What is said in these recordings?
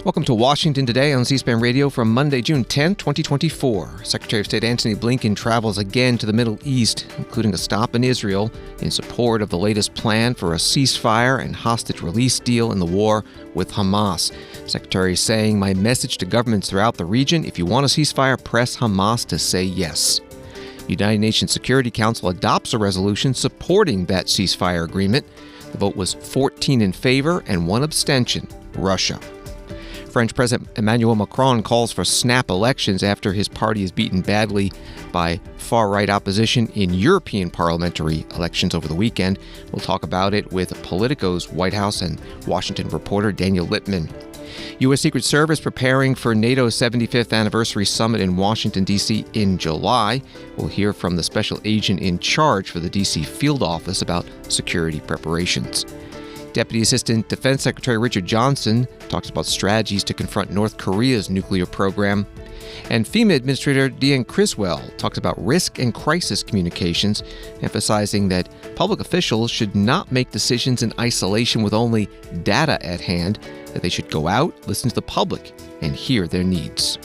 Welcome to Washington Today on C-SPAN Radio from Monday, June 10, 2024. Secretary of State Antony Blinken travels again to the Middle East, including a stop in Israel in support of the latest plan for a ceasefire and hostage release deal in the war with Hamas. Secretary saying, "My message to governments throughout the region, if you want a ceasefire, press Hamas to say yes." United Nations Security Council adopts a resolution supporting that ceasefire agreement. The vote was 14 in favor and 1 abstention, Russia. French President Emanuel Macron calls for snap elections after his party is beaten badly by far-right opposition in European parliamentary elections over the weekend. We'll talk about it with Politico's White House and Washington reporter Daniel Lippman. U.S. Secret Service preparing for NATO's 75th anniversary summit in Washington, D.C. in July. We'll hear from the special agent in charge for the D.C. field office about security preparations. Deputy Assistant Defense Secretary Richard Johnson talks about strategies to confront North Korea's nuclear program. And FEMA Administrator Deanne Criswell talks about risk and crisis communications, emphasizing that public officials should not make decisions in isolation with only data at hand, that they should go out, listen to the public, and hear their needs.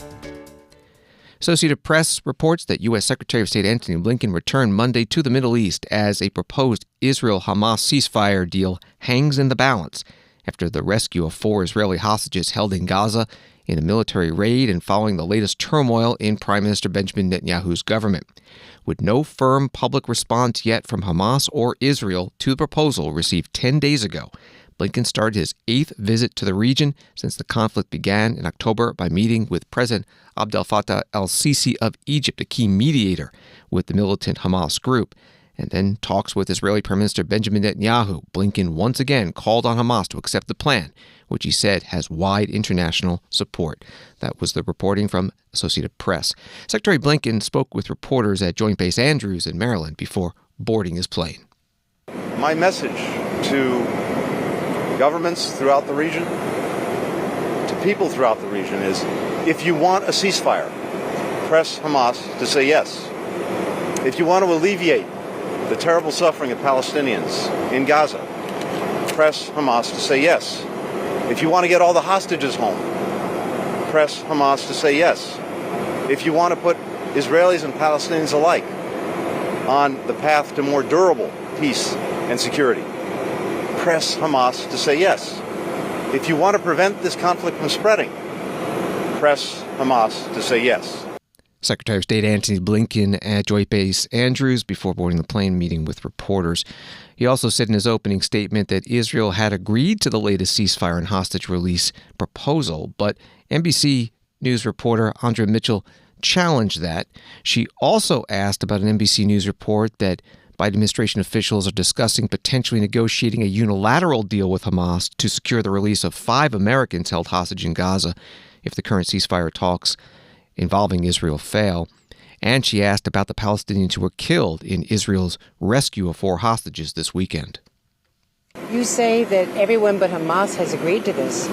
Associated Press reports that U.S. Secretary of State Antony Blinken returned Monday to the Middle East as a proposed Israel-Hamas ceasefire deal hangs in the balance after the rescue of 4 Israeli hostages held in Gaza in a military raid and following the latest turmoil in Prime Minister Benjamin Netanyahu's government. With no firm public response yet from Hamas or Israel to the proposal received 10 days ago, Blinken started his 8th visit to the region since the conflict began in October by meeting with President Abdel Fattah el-Sisi of Egypt, a key mediator with the militant Hamas group, and then talks with Israeli Prime Minister Benjamin Netanyahu. Blinken once again called on Hamas to accept the plan, which he said has wide international support. That was the reporting from Associated Press. Secretary Blinken spoke with reporters at Joint Base Andrews in Maryland before boarding his plane. My message to governments throughout the region, to people throughout the region is, if you want a ceasefire, press Hamas to say yes. If you want to alleviate the terrible suffering of Palestinians in Gaza, press Hamas to say yes. If you want to get all the hostages home, press Hamas to say yes. If you want to put Israelis and Palestinians alike on the path to more durable peace and security, press Hamas to say yes. If you want to prevent this conflict from spreading, press Hamas to say yes. Secretary of State Antony Blinken at Joint Base Andrews before boarding the plane, meeting with reporters. He also said in his opening statement that Israel had agreed to the latest ceasefire and hostage release proposal, but NBC News reporter Andrea Mitchell challenged that. She also asked about an NBC News report that Biden administration officials are discussing potentially negotiating a unilateral deal with Hamas to secure the release of 5 Americans held hostage in Gaza if the current ceasefire talks involving Israel fail. And she asked about the Palestinians who were killed in Israel's rescue of 4 hostages this weekend. You say that everyone but Hamas has agreed to this.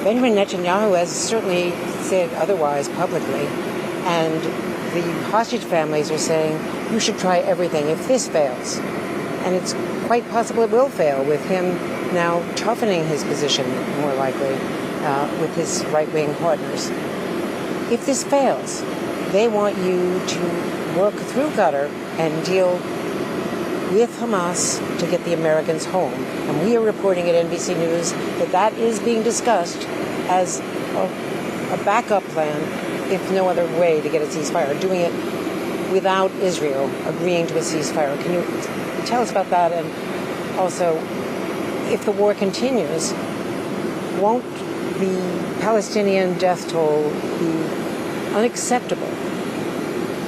Benjamin Netanyahu has certainly said otherwise publicly, and the hostage families are saying, you should try everything if this fails. And it's quite possible it will fail, with him now toughening his position, more likely, with his right-wing partners. If this fails, they want you to work through Qatar and deal with Hamas to get the Americans home. And we are reporting at NBC News that that is being discussed as a backup plan if no other way to get a ceasefire, doing it without Israel agreeing to a ceasefire. Can you tell us about that? And also, if the war continues, won't the Palestinian death toll be unacceptable,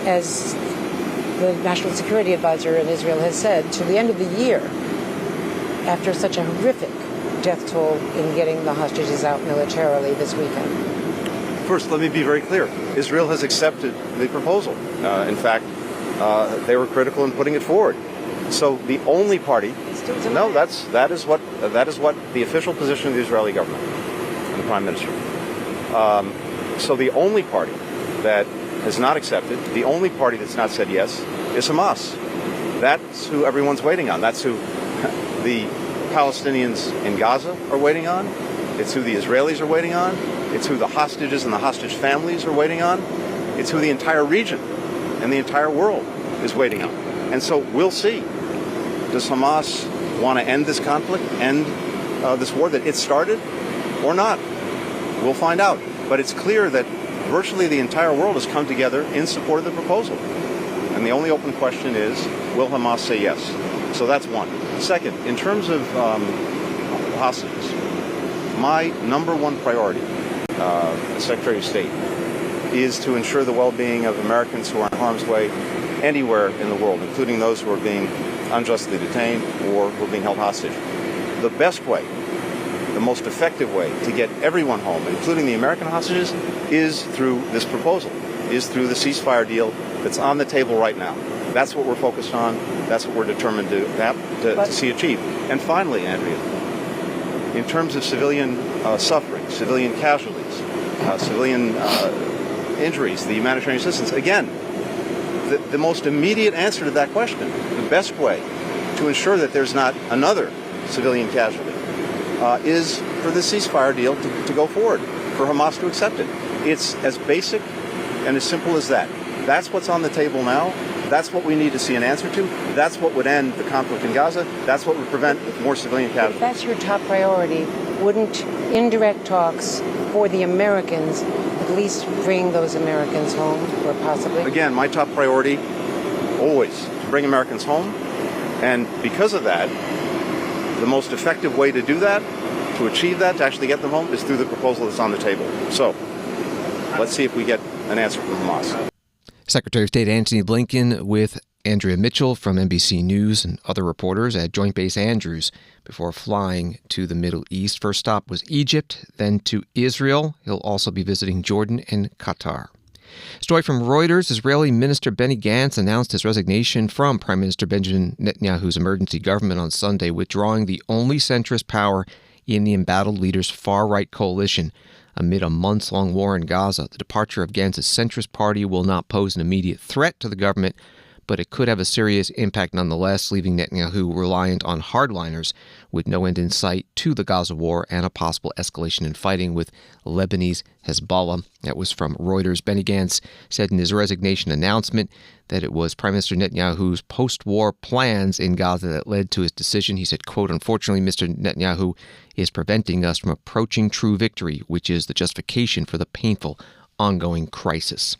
as the National Security Advisor in Israel has said, to the end of the year, after such a horrific death toll in getting the hostages out militarily this weekend? First, let me be very clear. Israel has accepted the proposal. In fact, they were critical in putting it forward. So the only party, that is what the official position of the Israeli government and the Prime Minister. So the only party that has not accepted, the only party that's not said yes, is Hamas. That's who everyone's waiting on. That's who the Palestinians in Gaza are waiting on. It's who the Israelis are waiting on. It's who the hostages and the hostage families are waiting on. It's who the entire region and the entire world is waiting on. And so we'll see. Does Hamas want to end this conflict, end this war that it started, or not? We'll find out. But it's clear that virtually the entire world has come together in support of the proposal. And the only open question is, will Hamas say yes? So that's one. Second, in terms of hostages, my number one priority, as Secretary of State, is to ensure the well-being of Americans who are in harm's way anywhere in the world, including those who are being unjustly detained or who are being held hostage. The best way, the most effective way to get everyone home, including the American hostages, is through this proposal, is through the ceasefire deal that's on the table right now. That's what we're focused on. That's what we're determined to see achieved. And finally, Andrea, in terms of civilian suffering, civilian casualties, civilian injuries, the humanitarian assistance, again, the most immediate answer to that question, the best way to ensure that there's not another civilian casualty, is for the ceasefire deal to go forward, for Hamas to accept it. It's as basic and as simple as that. That's what's on the table now. That's what we need to see an answer to. That's what would end the conflict in Gaza. That's what would prevent more civilian casualties. If that's your top priority, wouldn't indirect talks for the Americans at least bring those Americans home, or possibly? Again, my top priority, always, to bring Americans home. And because of that, the most effective way to do that, to achieve that, to actually get them home, is through the proposal that's on the table. So, let's see if we get an answer from Hamas. Secretary of State Antony Blinken with Andrea Mitchell from NBC News and other reporters at Joint Base Andrews before flying to the Middle East. First stop was Egypt, then to Israel. He'll also be visiting Jordan and Qatar. Story from Reuters. Israeli Minister Benny Gantz announced his resignation from Prime Minister Benjamin Netanyahu's emergency government on Sunday, withdrawing the only centrist power in the embattled leader's far-right coalition. Amid a months-long war in Gaza, the departure of Gantz's centrist party will not pose an immediate threat to the government, but it could have a serious impact nonetheless, leaving Netanyahu reliant on hardliners with no end in sight to the Gaza war and a possible escalation in fighting with Lebanese Hezbollah. That was from Reuters. Benny Gantz said in his resignation announcement that it was Prime Minister Netanyahu's post-war plans in Gaza that led to his decision. He said, quote, "Unfortunately, Mr. Netanyahu is preventing us from approaching true victory, which is the justification for the painful ongoing crisis."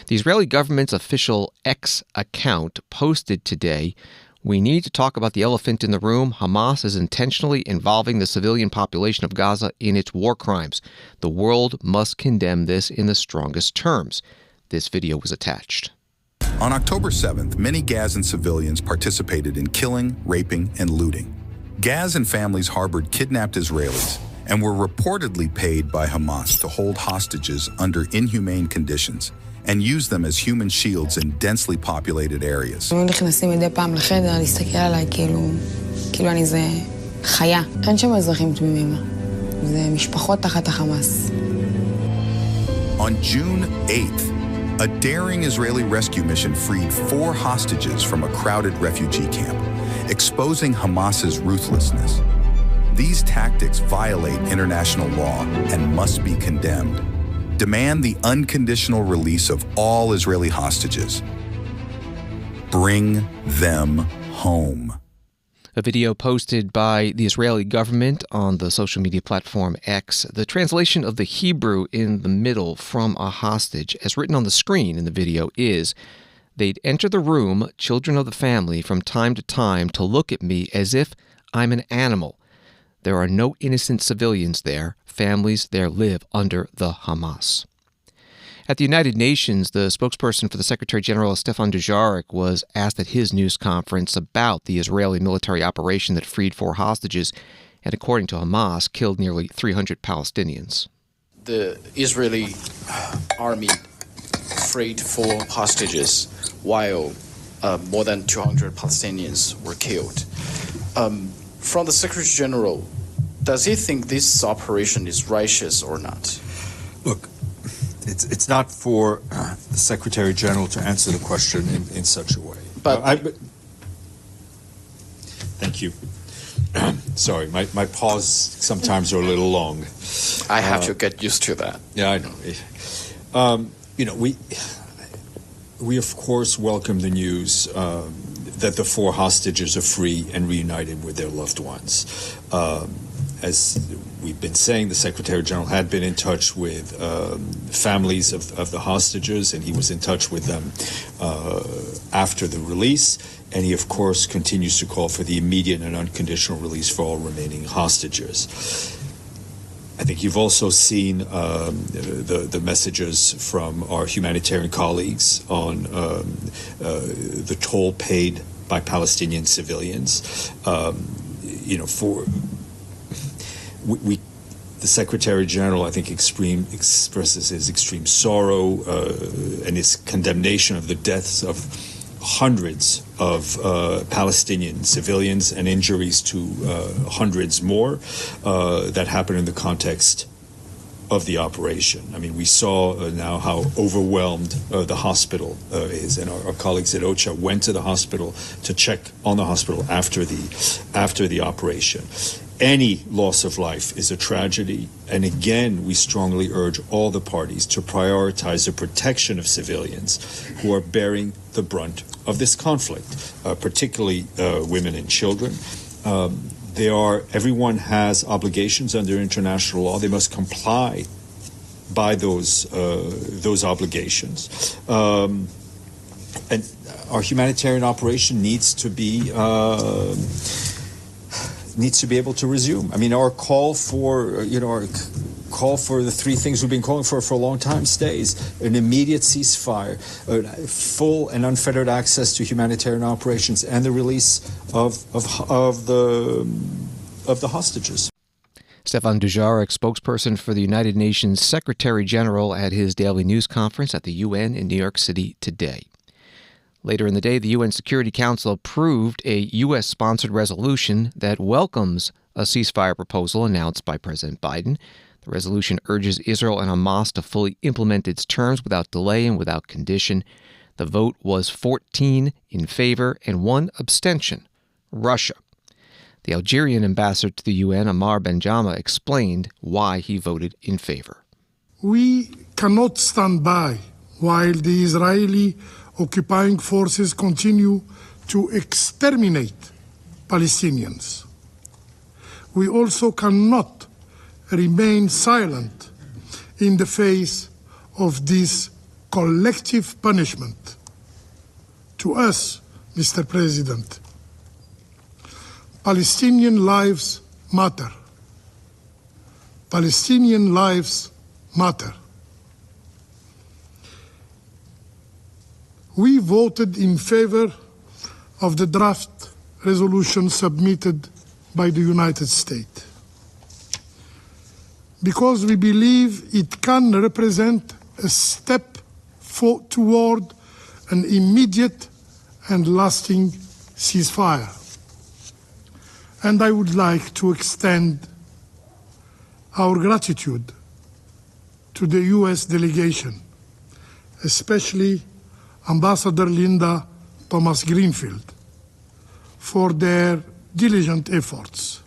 The Israeli government's official X account posted today, "We need to talk about the elephant in the room. Hamas is intentionally involving the civilian population of Gaza in its war crimes. The world must condemn this in the strongest terms." This video was attached. On October 7th, many Gazan civilians participated in killing, raping, and looting. Gazan families harbored kidnapped Israelis and were reportedly paid by Hamas to hold hostages under inhumane conditions and use them as human shields in densely populated areas. נכנסים מדי פעם לחדר, להסתכל עליי כאילו אני זה חיה. אין שם אזרחים תמימים. זה משפחות תחת החמאס. On June 8th, a daring Israeli rescue mission freed 4 hostages from a crowded refugee camp, exposing Hamas's ruthlessness. These tactics violate international law and must be condemned. Demand the unconditional release of all Israeli hostages. Bring them home. A video posted by the Israeli government on the social media platform X. The translation of the Hebrew in the middle from a hostage, as written on the screen in the video, is, "They'd enter the room, children of the family, from time to time to look at me as if I'm an animal. There are no innocent civilians there. Families there live under the Hamas." At the United Nations, the spokesperson for the Secretary General, Stefan Dujarric, was asked at his news conference about the Israeli military operation that freed 4 hostages and, according to Hamas, killed nearly 300 Palestinians. The Israeli army freed 4 hostages while more than 200 Palestinians were killed. From the Secretary General, does he think this operation is righteous or not? Look, it's not for the Secretary General to answer the question in such a way. But thank you. Sorry, my pause sometimes are a little long. I have to get used to that. Yeah, I know. We of course welcome the news that the 4 hostages are free and reunited with their loved ones. As we've been saying, the Secretary General had been in touch with families of the hostages, and he was in touch with them after the release. And he, of course, continues to call for the immediate and unconditional release for all remaining hostages. I think you've also seen the messages from our humanitarian colleagues on the toll paid by Palestinian civilians. The Secretary General, I think, expresses his extreme sorrow and his condemnation of the deaths of hundreds of Palestinian civilians and injuries to hundreds more that happened in the context of the operation. I mean, we saw now how overwhelmed the hospital is, and our colleagues at OCHA went to the hospital to check on the hospital after the operation. Any loss of life is a tragedy, and again, we strongly urge all the parties to prioritize the protection of civilians who are bearing the brunt of this conflict, particularly women and children. Everyone has obligations under international law. They must comply by those obligations. And our humanitarian operation needs to be able to resume. I mean, our call for the 3 things we've been calling for a long time stays: an immediate ceasefire, full and unfettered access to humanitarian operations, and the release of the hostages. Stefan Dujarric, spokesperson for the United Nations Secretary General, at his daily news conference at the UN in New York City today. Later in the day, the UN Security Council approved a U.S.-sponsored resolution that welcomes a ceasefire proposal announced by President Biden. The resolution urges Israel and Hamas to fully implement its terms without delay and without condition. The vote was 14 in favor and 1 abstention: Russia. The Algerian ambassador to the UN, Amar Benjama, explained why he voted in favor. We cannot stand by while the Israeli occupying forces continue to exterminate Palestinians. We also cannot remain silent in the face of this collective punishment. To us, Mr. President, Palestinian lives matter. Palestinian lives matter. We voted in favor of the draft resolution submitted by the United States because we believe it can represent a step toward an immediate and lasting ceasefire. And I would like to extend our gratitude to the U.S. delegation, especially Ambassador Linda Thomas-Greenfield, for their diligent efforts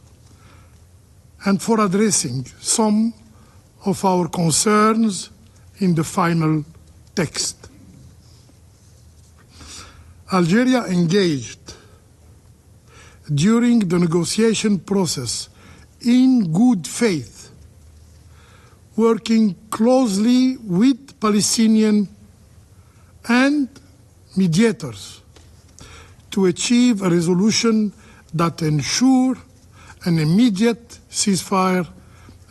and for addressing some of our concerns in the final text. Algeria engaged during the negotiation process in good faith, working closely with Palestinian and mediators to achieve a resolution that ensure an immediate ceasefire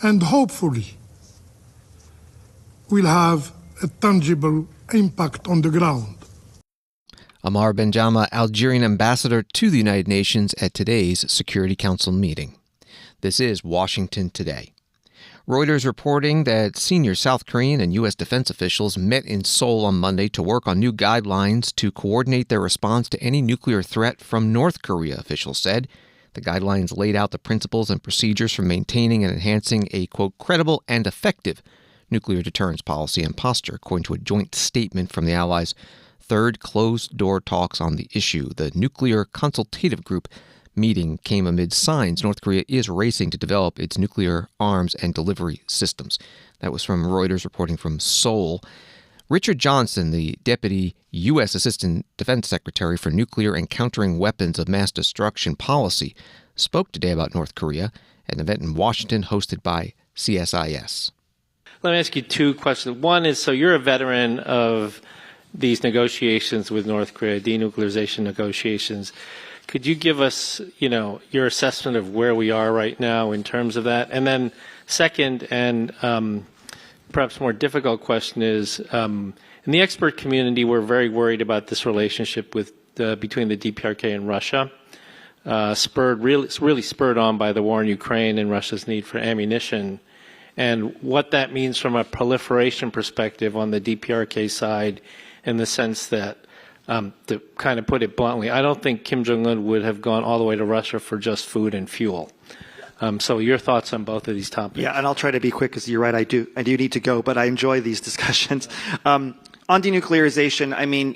and hopefully will have a tangible impact on the ground. Amar Benjama, Algerian ambassador to the United Nations at today's Security Council meeting. This is Washington Today. Reuters reporting that senior South Korean and U.S. defense officials met in Seoul on Monday to work on new guidelines to coordinate their response to any nuclear threat from North Korea, officials said. The guidelines laid out the principles and procedures for maintaining and enhancing a, quote, credible and effective nuclear deterrence policy and posture, according to a joint statement from the Allies' third closed-door talks on the issue. The Nuclear Consultative Group meeting came amid signs North Korea is racing to develop its nuclear arms and delivery systems. That was from Reuters reporting from Seoul. Richard Johnson, the Deputy U.S. Assistant Defense Secretary for Nuclear and Countering Weapons of Mass Destruction Policy, spoke today about North Korea at an event in Washington hosted by CSIS. Let me ask you two questions. One is, so you're a veteran of these negotiations with North Korea, denuclearization negotiations. Could you give us, your assessment of where we are right now in terms of that? And then second, and perhaps more difficult question is, in the expert community, we're very worried about this relationship between the DPRK and Russia, really spurred on by the war in Ukraine and Russia's need for ammunition, and what that means from a proliferation perspective on the DPRK side, in the sense that, to kind of put it bluntly, I don't think Kim Jong-un would have gone all the way to Russia for just food and fuel. So your thoughts on both of these topics? Yeah, and I'll try to be quick because you're right, I do need to go, but I enjoy these discussions. On denuclearization, I mean,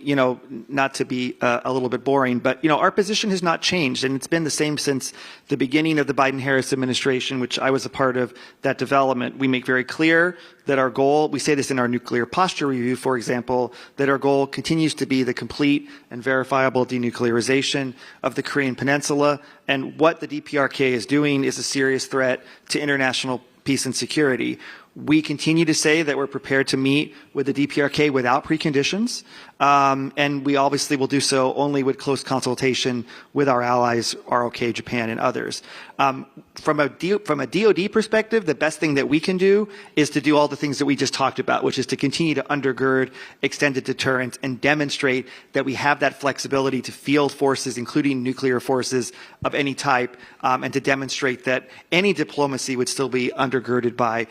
not to be a little bit boring, but, our position has not changed, and it's been the same since the beginning of the Biden-Harris administration, which I was a part of that development. We make very clear that our goal, we say this in our nuclear posture review, for example, that our goal continues to be the complete and verifiable denuclearization of the Korean Peninsula, and what the DPRK is doing is a serious threat to international peace and security. We continue to say that we're prepared to meet with the DPRK without preconditions, and we obviously will do so only with close consultation with our allies, ROK, Japan, and others. From a DoD perspective, the best thing that we can do is to do all the things that we just talked about, which is to continue to undergird extended deterrence and demonstrate that we have that flexibility to field forces, including nuclear forces of any type, and to demonstrate that any diplomacy would still be undergirded by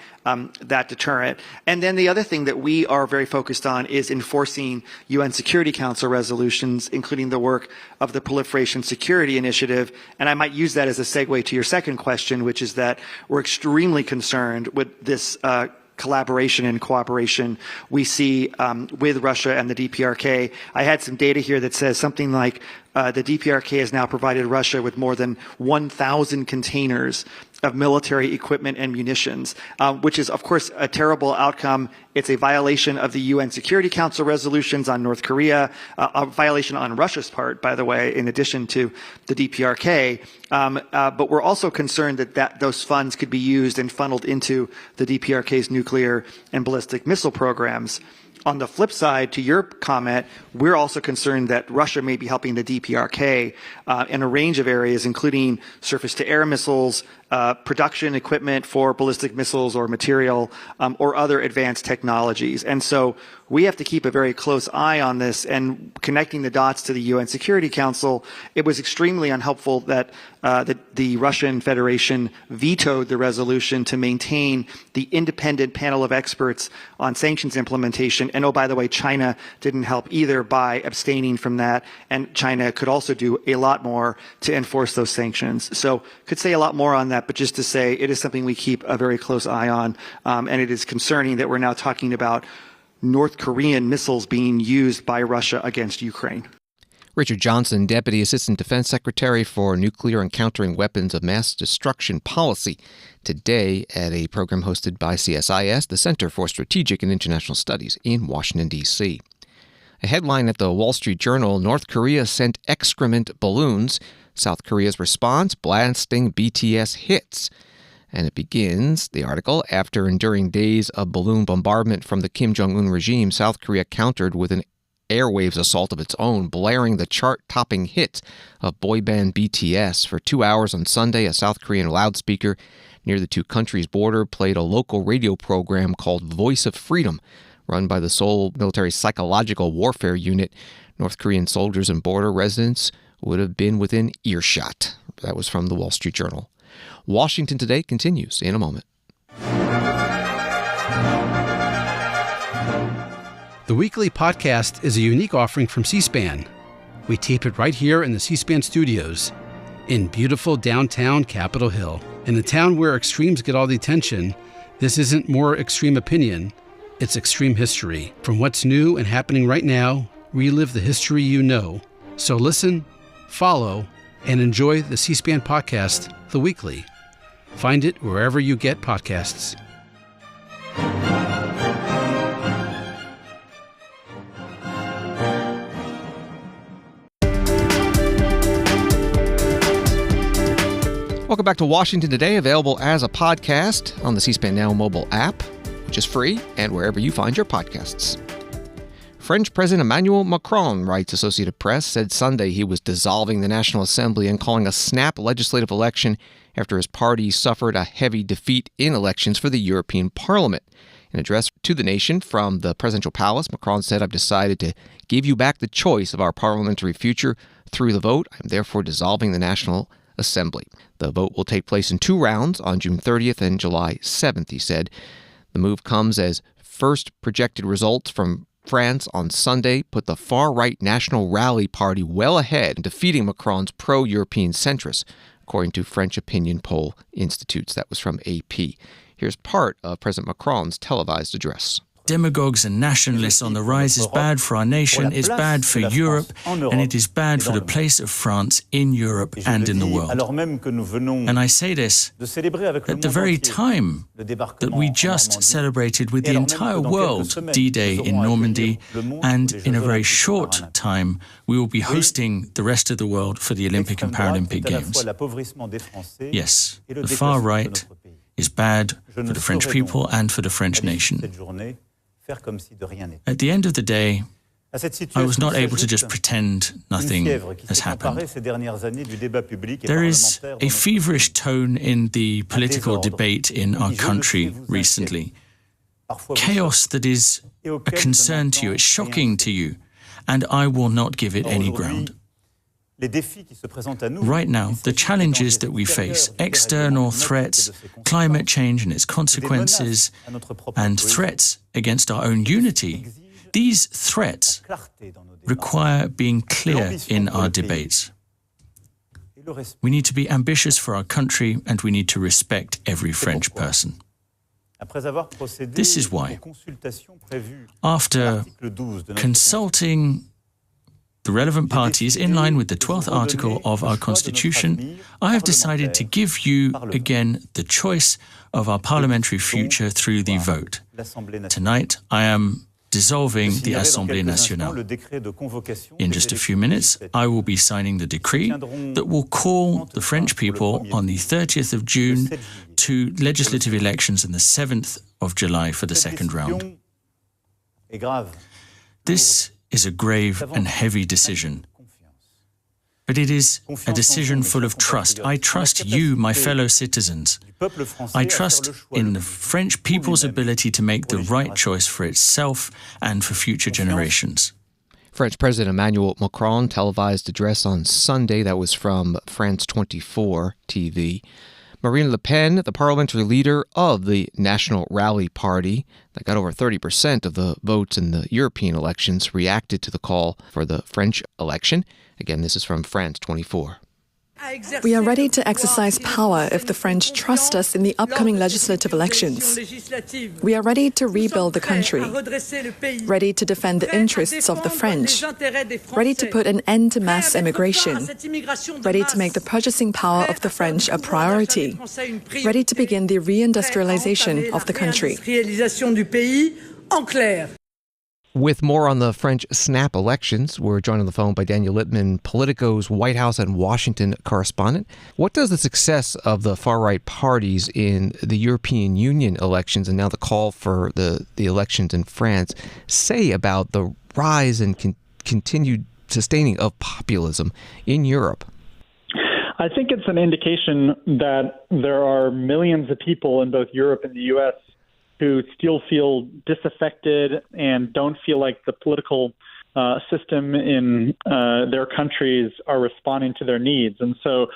that deterrent. And then the other thing that we are very focused on is enforcing UN Security Council resolutions, including the work of the Proliferation Security Initiative. And I might use that as a segue to your second question, which is that we're extremely concerned with this collaboration and cooperation we see with Russia and the DPRK. I had some data here that says something like the DPRK has now provided Russia with more than 1,000 containers of military equipment and munitions, which is, of course, a terrible outcome. It's a violation of the UN Security Council resolutions on North Korea, a violation on Russia's part, by the way, in addition to the DPRK. But we're also concerned that those funds could be used and funneled into the DPRK's nuclear and ballistic missile programs. On the flip side, to your comment, we're also concerned that Russia may be helping the DPRK in a range of areas, including surface-to-air missiles, production equipment for ballistic missiles or material, or other advanced technologies. And so we have to keep a very close eye on this, and connecting the dots to the UN Security Council, it was extremely unhelpful that the Russian Federation vetoed the resolution to maintain the independent panel of experts on sanctions implementation. And oh, by the way, China didn't help either by abstaining from that, and China could also do a lot more to enforce those sanctions. So could say a lot more on that, but just to say it is something we keep a very close eye on, and it is concerning that we're now talking about North Korean missiles being used by Russia against Ukraine. Richard Johnson, Deputy Assistant Defense Secretary for Nuclear and Countering Weapons of Mass Destruction Policy, today at a program hosted by CSIS, the Center for Strategic and International Studies in Washington, D.C. A headline at the Wall Street Journal, North Korea sent excrement balloons. South Korea's response, blasting BTS hits. And it begins, the article, after enduring days of balloon bombardment from the Kim Jong-un regime, South Korea countered with an airwaves assault of its own, blaring the chart-topping hit of boy band BTS. For 2 hours on Sunday, a South Korean loudspeaker near the two countries' border played a local radio program called Voice of Freedom, run by the Seoul Military Psychological Warfare Unit. North Korean soldiers and border residents would have been within earshot. That was from the Wall Street Journal. Washington Today continues in a moment. The weekly podcast is a unique offering from C-SPAN. We tape it right here in the C-SPAN studios in beautiful downtown Capitol Hill. In the town where extremes get all the attention, this isn't more extreme opinion, it's extreme history. From what's new and happening right now, relive the history you know. So listen, follow, and enjoy the C-SPAN podcast, The Weekly. Find it wherever you get podcasts. Welcome back to Washington Today, available as a podcast on the C-SPAN Now mobile app, which is free, and wherever you find your podcasts. French President Emanuel Macron, writes Associated Press, said Sunday he was dissolving the National Assembly and calling a snap legislative election after his party suffered a heavy defeat in elections for the European Parliament. In an address to the nation from the presidential palace, Macron said, "I've decided to give you back the choice of our parliamentary future through the vote. I'm therefore dissolving the National Assembly." The vote will take place in 2 rounds on June 30th and July 7th, he said. The move comes as first projected results from France on Sunday put the far-right National Rally Party well ahead in defeating Macron's pro-European centrists, according to French opinion poll institutes. That was from AP. Here's part of President Macron's televised address. Demagogues and nationalists on the rise is bad for our nation, it's bad for Europe, and it is bad for the place of France in Europe and in the world. And I say this at the very time that we just celebrated with the entire world D-Day in Normandy, and in a very short time we will be hosting the rest of the world for the Olympic and Paralympic Games. Yes, the far right is bad for the French people and for the French nation. At the end of the day, I was not able to just pretend nothing has happened. There is a feverish tone in the political debate in our country recently. Chaos that is a concern to you, it's shocking to you, and I will not give it any ground. Right now, the challenges that we face, external threats, climate change and its consequences, and threats against our own unity, these threats require being clear in our debates. We need to be ambitious for our country, and we need to respect every French person. This is why, after consulting the relevant parties in line with the 12th article of our Constitution, I have decided to give you again the choice of our parliamentary future through the vote. Tonight, I am dissolving the Assemblée Nationale. In just a few minutes, I will be signing the decree that will call the French people on the 30th of June to legislative elections on the 7th of July for the second round. This is a grave and heavy decision, but it is a decision full of trust. I trust you, my fellow citizens. I trust in the French people's ability to make the right choice for itself and for future generations. French President Emmanuel Macron televised address on Sunday. That was from France 24 TV. Marine Le Pen, the parliamentary leader of the National Rally Party, that got over 30% of the votes in the European elections, reacted to the call for the French election. Again, this is from France 24. We are ready to exercise power if the French trust us in the upcoming legislative elections. We are ready to rebuild the country, ready to defend the interests of the French, ready to put an end to mass immigration, ready to make the purchasing power of the French a priority, ready to begin the reindustrialization of the country. With more on the French snap elections, we're joined on the phone by Daniel Lippman, Politico's White House and Washington correspondent. What does the success of the far-right parties in the European Union elections and now the call for the elections in France say about the rise and continued sustaining of populism in Europe? I think it's an indication that there are millions of people in both Europe and the U.S. who still feel disaffected and don't feel like the political system in their countries are responding to their needs. And so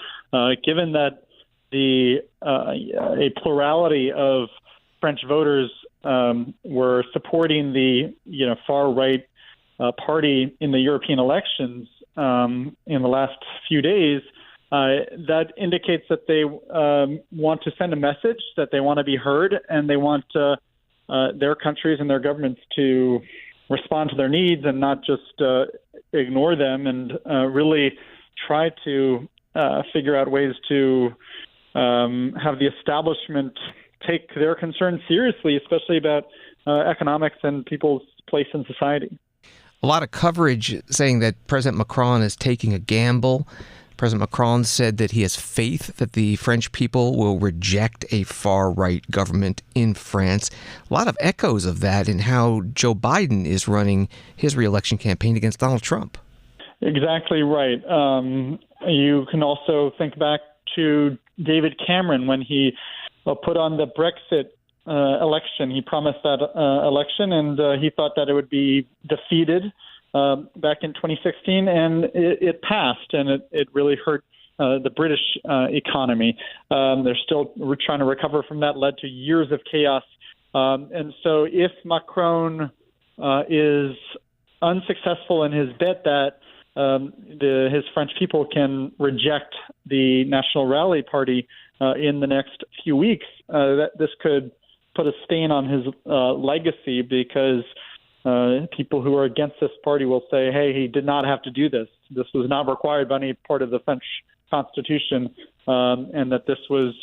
given that a plurality of French voters were supporting the far-right party in the European elections in the last few days, that indicates that they want to send a message, that they want to be heard, and they want their countries and their governments to respond to their needs and not just ignore them, and really try to figure out ways to have the establishment take their concerns seriously, especially about economics and people's place in society. A lot of coverage saying that President Macron is taking a gamble. President Macron said that he has faith that the French people will reject a far-right government in France. A lot of echoes of that in how Joe Biden is running his re-election campaign against Donald Trump. Exactly right. You can also think back to David Cameron when he put on the Brexit election. He promised that election, and he thought that it would be defeated back in 2016, and it passed, and it really hurt the British economy. They're still trying to recover from that, led to years of chaos. And so if Macron is unsuccessful in his bet that his French people can reject the National Rally Party in the next few weeks, that this could put a stain on his legacy, because people who are against this party will say, hey, he did not have to do this. This was not required by any part of the French Constitution, and that this was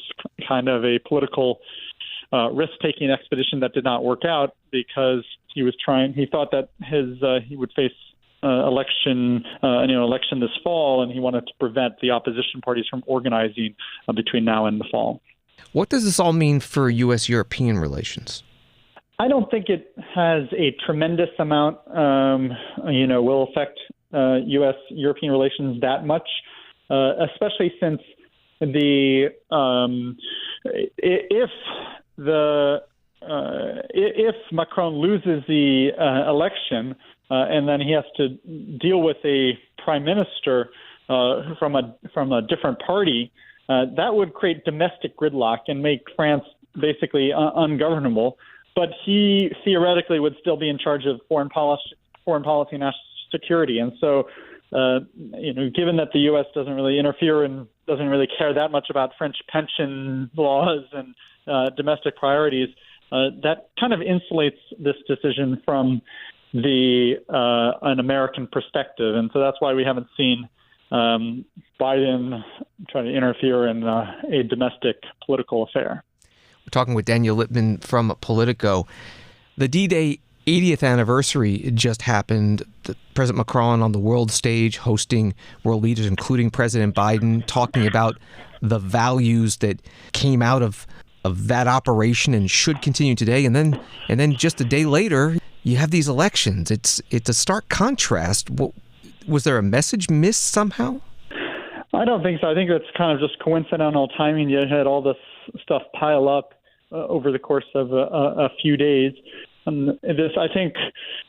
kind of a political risk-taking expedition that did not work out, because he thought that he would face election this fall, and he wanted to prevent the opposition parties from organizing between now and the fall. What does this all mean for U.S.-European relations? I don't think it has a tremendous amount, will affect U.S.-European relations that much, especially since if Macron loses the election and then he has to deal with a prime minister from a different party, that would create domestic gridlock and make France basically ungovernable. But he theoretically would still be in charge of foreign policy, national security. And so, given that the U.S. doesn't really interfere and doesn't really care that much about French pension laws and domestic priorities, that kind of insulates this decision from an American perspective. And so that's why we haven't seen Biden try to interfere in a domestic political affair. We're talking with Daniel Lippman from Politico. The D-Day 80th anniversary just happened. President Macron on the world stage hosting world leaders, including President Biden, talking about the values that came out of that operation and should continue today. And then just a day later, you have these elections. It's a stark contrast. Was there a message missed somehow? I don't think so. I think that's kind of just coincidental timing. You had all this stuff pile up over the course of a few days. I think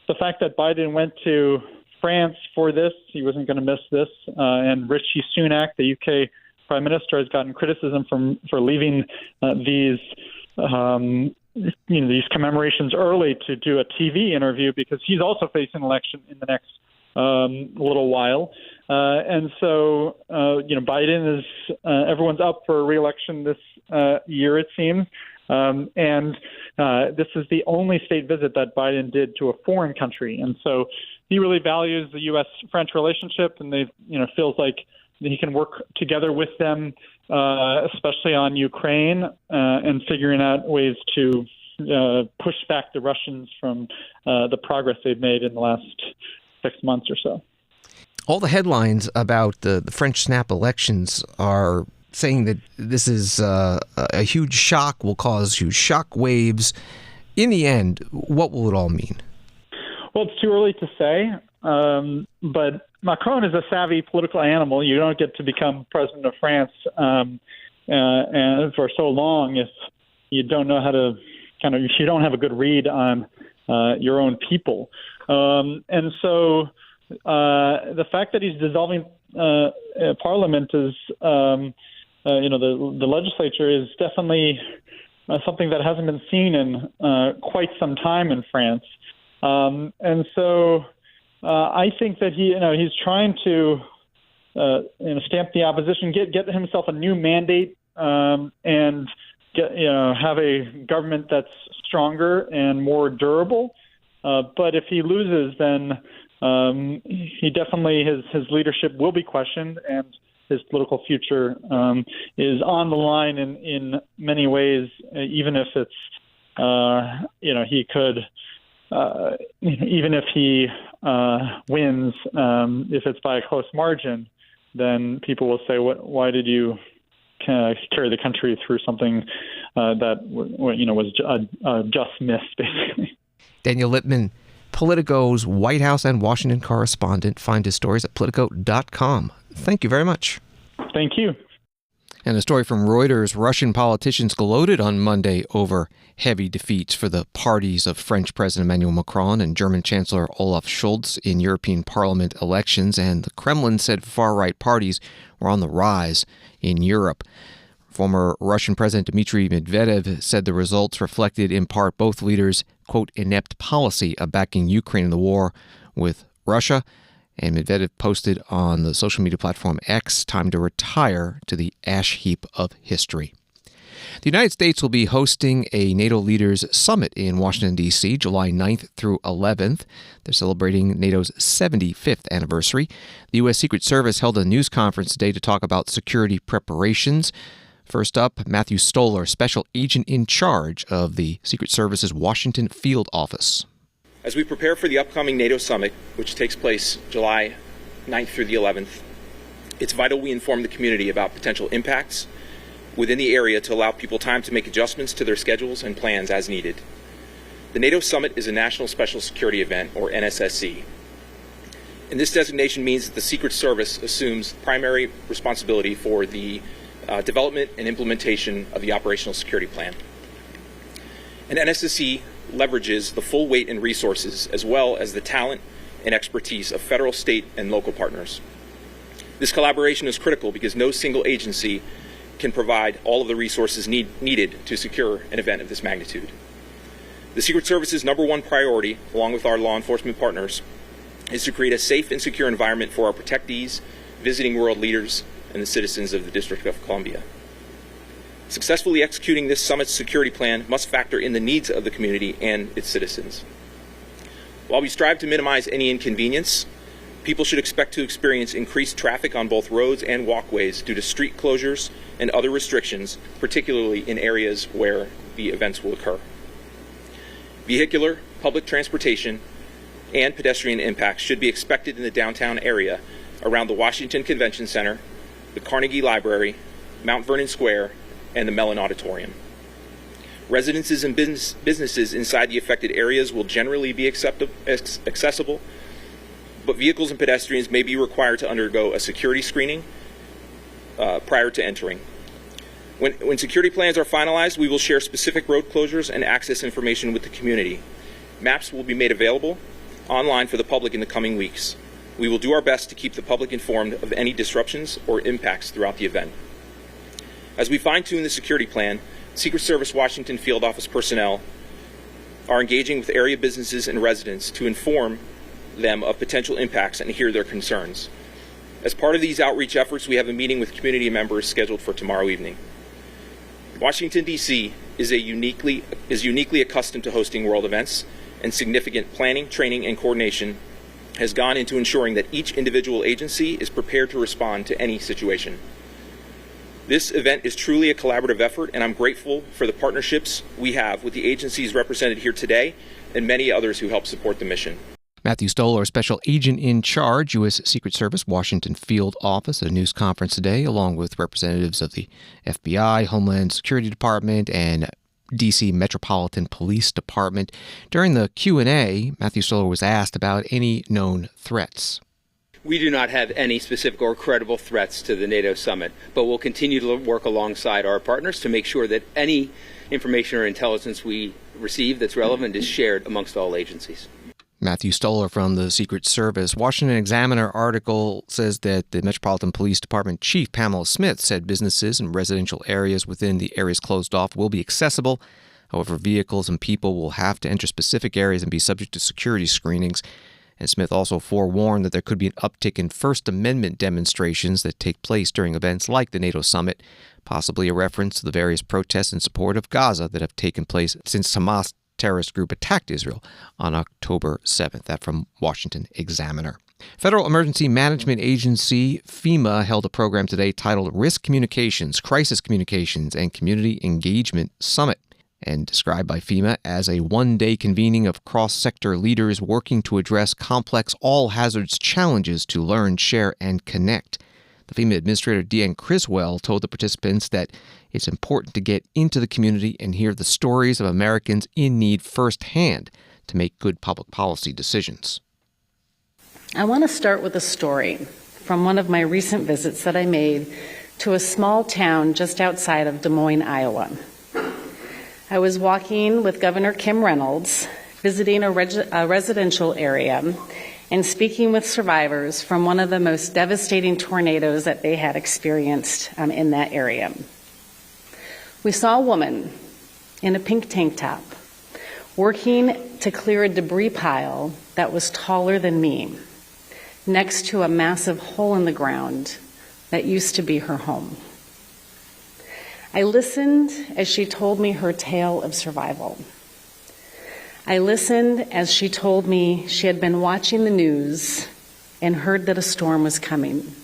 the fact that Biden went to France for this, he wasn't going to miss this, and Rishi Sunak, the UK Prime Minister, has gotten criticism for leaving these commemorations early to do a TV interview, because he's also facing election in the next little while. And so, Biden is, everyone's up for re-election this year, it seems. And this is the only state visit that Biden did to a foreign country. And so he really values the U.S.-French relationship, and feels like he can work together with them, especially on Ukraine, and figuring out ways to push back the Russians from the progress they've made in the last 6 months or so. All the headlines about the French snap elections are saying that this is a huge shock, will cause huge shock waves. In the end, what will it all mean? Well, it's too early to say, but Macron is a savvy political animal. You don't get to become president of France and for so long if you don't know how to if you don't have a good read on your own people. And so the fact that he's dissolving Parliament is, the legislature is definitely something that hasn't been seen in quite some time in France. And so I think that he's trying to stamp the opposition, get himself a new mandate, and have a government that's stronger and more durable. But if he loses, then he definitely his leadership will be questioned, and his political future is on the line in many ways, even if it's, he could, even if he wins, if it's by a close margin, then people will say, why did you carry the country through something that was a just miss, basically. Daniel Lippman, Politico's White House and Washington correspondent. Find his stories at Politico.com. Thank you very much. Thank you. And a story from Reuters, Russian politicians gloated on Monday over heavy defeats for the parties of French President Emmanuel Macron and German Chancellor Olaf Scholz in European Parliament elections, and the Kremlin said far-right parties were on the rise in Europe. Former Russian President Dmitry Medvedev said the results reflected in part both leaders' quote, inept policy of backing Ukraine in the war with Russia. And Medvedev posted on the social media platform X, time to retire to the ash heap of history. The United States will be hosting a NATO leaders summit in Washington, D.C., July 9th through 11th. They're celebrating NATO's 75th anniversary. The U.S. Secret Service held a news conference today to talk about security preparations. First up, Matthew Stoller, special agent in charge of the Secret Service's Washington field office. As we prepare for the upcoming NATO summit, which takes place July 9th through the 11th, it's vital we inform the community about potential impacts within the area to allow people time to make adjustments to their schedules and plans as needed. The NATO summit is a National Special Security Event, or NSSC. And this designation means that the Secret Service assumes primary responsibility for the development and implementation of the operational security plan. An NSSC leverages the full weight and resources as well as the talent and expertise of federal, state, and local partners. This collaboration is critical because no single agency can provide all of the resources needed to secure an event of this magnitude. The Secret Service's number one priority, along with our law enforcement partners, is to create a safe and secure environment for our protectees, visiting world leaders, and the citizens of the District of Columbia. Successfully executing this summit's security plan must factor in the needs of the community and its citizens. While we strive to minimize any inconvenience, people should expect to experience increased traffic on both roads and walkways due to street closures and other restrictions, particularly in areas where the events will occur. Vehicular, public transportation, and pedestrian impacts should be expected in the downtown area around the Washington Convention Center, the Carnegie Library, Mount Vernon Square, and the Mellon Auditorium. Residences and businesses inside the affected areas will generally be accessible, but vehicles and pedestrians may be required to undergo a security screening prior to entering. When security plans are finalized, we will share specific road closures and access information with the community. Maps will be made available online for the public in the coming weeks. We will do our best to keep the public informed of any disruptions or impacts throughout the event. As we fine-tune the security plan, Secret Service Washington Field Office personnel are engaging with area businesses and residents to inform them of potential impacts and hear their concerns. As part of these outreach efforts, we have a meeting with community members scheduled for tomorrow evening. Washington, D.C. is uniquely accustomed to hosting world events, and significant planning, training, and coordination has gone into ensuring that each individual agency is prepared to respond to any situation. This event is truly a collaborative effort, and I'm grateful for the partnerships we have with the agencies represented here today and many others who help support the mission. Matthew Stoller, special agent in charge, U.S. Secret Service, Washington Field Office, at a news conference today, along with representatives of the FBI, Homeland Security Department, and D.C. Metropolitan Police Department. During the Q&A, Matthew Stoller was asked about any known threats. We do not have any specific or credible threats to the NATO summit, but we'll continue to work alongside our partners to make sure that any information or intelligence we receive that's relevant is shared amongst all agencies. Matthew Stoller from the Secret Service. Washington Examiner article says that the Metropolitan Police Department Chief Pamela Smith said businesses and residential areas within the areas closed off will be accessible. However, vehicles and people will have to enter specific areas and be subject to security screenings. And Smith also forewarned that there could be an uptick in First Amendment demonstrations that take place during events like the NATO summit, possibly a reference to the various protests in support of Gaza that have taken place since Hamas terrorist group attacked Israel on October 7th. That from Washington Examiner. Federal Emergency Management Agency, FEMA, held a program today titled Risk Communications, Crisis Communications, and Community Engagement Summit, and described by FEMA as a one-day convening of cross-sector leaders working to address complex all-hazards challenges to learn, share, and connect. The FEMA Administrator Deanne Criswell told the participants that it's important to get into the community and hear the stories of Americans in need firsthand to make good public policy decisions. I want to start with a story from one of my recent visits that I made to a small town just outside of Des Moines, Iowa. I was walking with Governor Kim Reynolds, visiting a residential area, and speaking with survivors from one of the most devastating tornadoes that they had experienced in that area. We saw a woman in a pink tank top working to clear a debris pile that was taller than me, next to a massive hole in the ground that used to be her home. I listened as she told me her tale of survival. I listened as she told me she had been watching the news and heard that a storm was coming.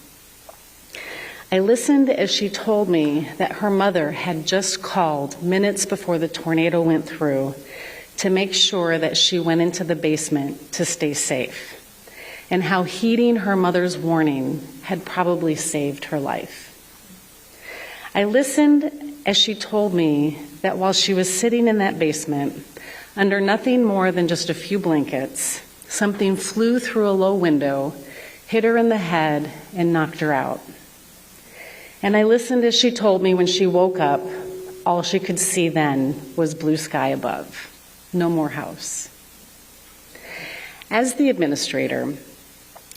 I listened as she told me that her mother had just called minutes before the tornado went through to make sure that she went into the basement to stay safe, and how heeding her mother's warning had probably saved her life. I listened as she told me that while she was sitting in that basement, under nothing more than just a few blankets, something flew through a low window, hit her in the head, and knocked her out. And I listened as she told me when she woke up, all she could see then was blue sky above, no more house. As the administrator,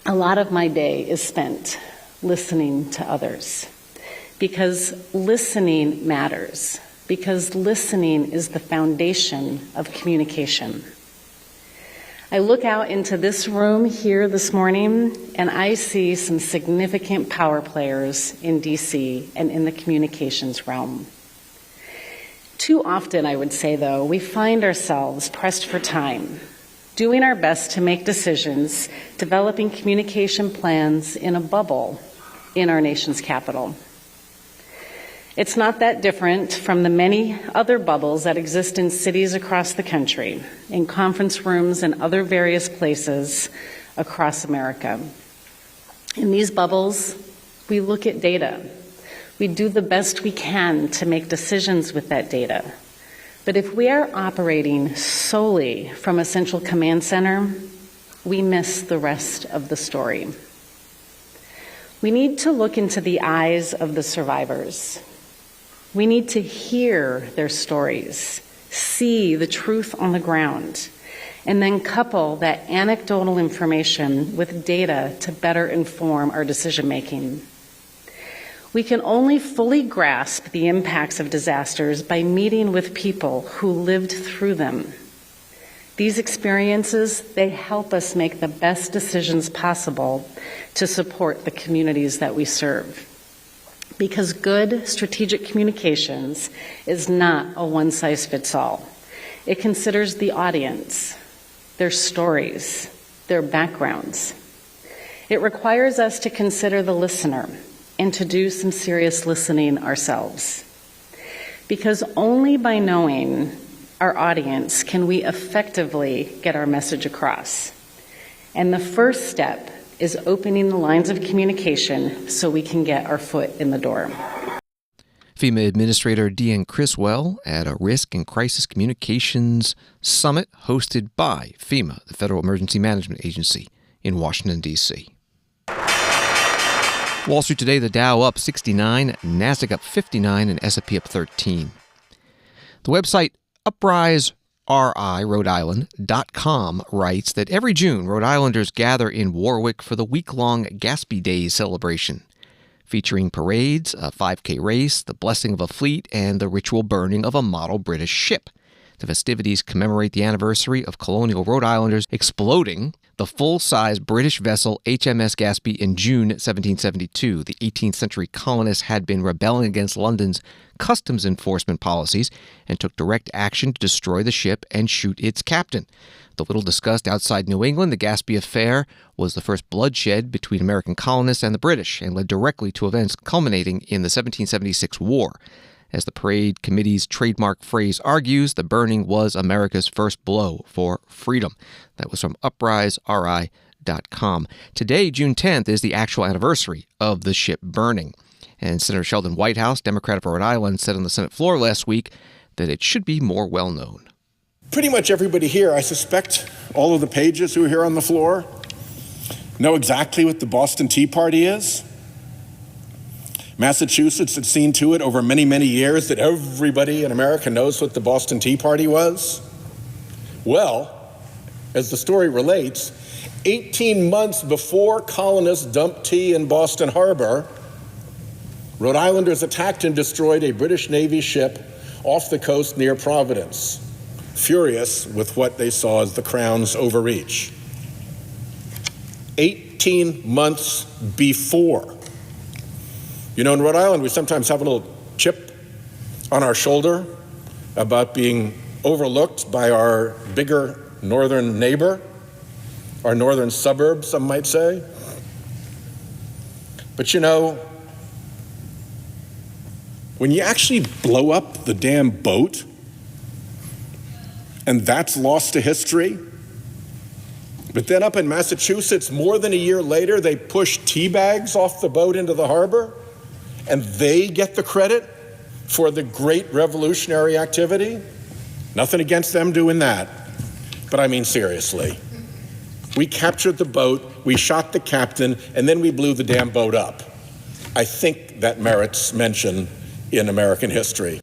a lot of my day is spent listening to others, because listening matters, because listening is the foundation of communication. I look out into this room here this morning, and I see some significant power players in DC and in the communications realm. Too often, I would say, though, we find ourselves pressed for time, doing our best to make decisions, developing communication plans in a bubble in our nation's capital. It's not that different from the many other bubbles that exist in cities across the country, in conference rooms and other various places across America. In these bubbles, we look at data. We do the best we can to make decisions with that data. But if we are operating solely from a central command center, we miss the rest of the story. We need to look into the eyes of the survivors. We need to hear their stories, see the truth on the ground, and then couple that anecdotal information with data to better inform our decision-making. We can only fully grasp the impacts of disasters by meeting with people who lived through them. These experiences, they help us make the best decisions possible to support the communities that we serve. Because good strategic communications is not a one-size-fits-all. It considers the audience, their stories, their backgrounds. It requires us to consider the listener and to do some serious listening ourselves. Because only by knowing our audience can we effectively get our message across. And the first step is opening the lines of communication so we can get our foot in the door. FEMA Administrator Deanne Criswell at a Risk and Crisis Communications Summit hosted by FEMA, the Federal Emergency Management Agency, in Washington, D.C. Wall Street today, the Dow up 69, NASDAQ up 59, and S&P up 13. The website UpriseRI.com writes that every June, Rhode Islanders gather in Warwick for the week-long Gaspee Days celebration, featuring parades, a 5K race, the blessing of a fleet, and the ritual burning of a model British ship. The festivities commemorate the anniversary of colonial Rhode Islanders exploding the full-size British vessel HMS Gaspee in June 1772. The 18th century colonists had been rebelling against London's customs enforcement policies and took direct action to destroy the ship and shoot its captain. Though little discussed outside New England, the Gaspee Affair was the first bloodshed between American colonists and the British and led directly to events culminating in the 1776 war. As the Parade Committee's trademark phrase argues, the burning was America's first blow for freedom. That was from upriseri.com. Today, June 10th, is the actual anniversary of the ship burning. And Senator Sheldon Whitehouse, Democrat of Rhode Island, said on the Senate floor last week that it should be more well known. Pretty much everybody here, I suspect all of the pages who are here on the floor, know exactly what the Boston Tea Party is. Massachusetts had seen to it over many, many years that everybody in America knows what the Boston Tea Party was. Well, as the story relates, 18 months before colonists dumped tea in Boston Harbor, Rhode Islanders attacked and destroyed a British Navy ship off the coast near Providence, furious with what they saw as the Crown's overreach. 18 months before. You know, in Rhode Island, we sometimes have a little chip on our shoulder about being overlooked by our bigger northern neighbor, our northern suburb, some might say. But you know, when you actually blow up the damn boat, and that's lost to history, but then up in Massachusetts, more than a year later, they push tea bags off the boat into the harbor, and they get the credit for the great revolutionary activity. Nothing against them doing that. But I mean, seriously. We captured the boat, we shot the captain, and then we blew the damn boat up. I think that merits mention in American history.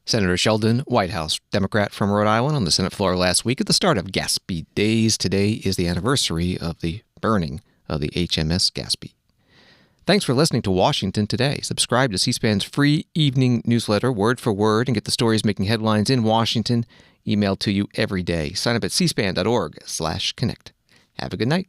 Senator Sheldon Whitehouse, Democrat from Rhode Island, on the Senate floor last week at the start of Gaspee Days. Today is the anniversary of the burning of the HMS Gaspee. Thanks for listening to Washington Today. Subscribe to C-SPAN's free evening newsletter, word for word, and get the stories making headlines in Washington emailed to you every day. Sign up at cspan.org/connect. Have a good night.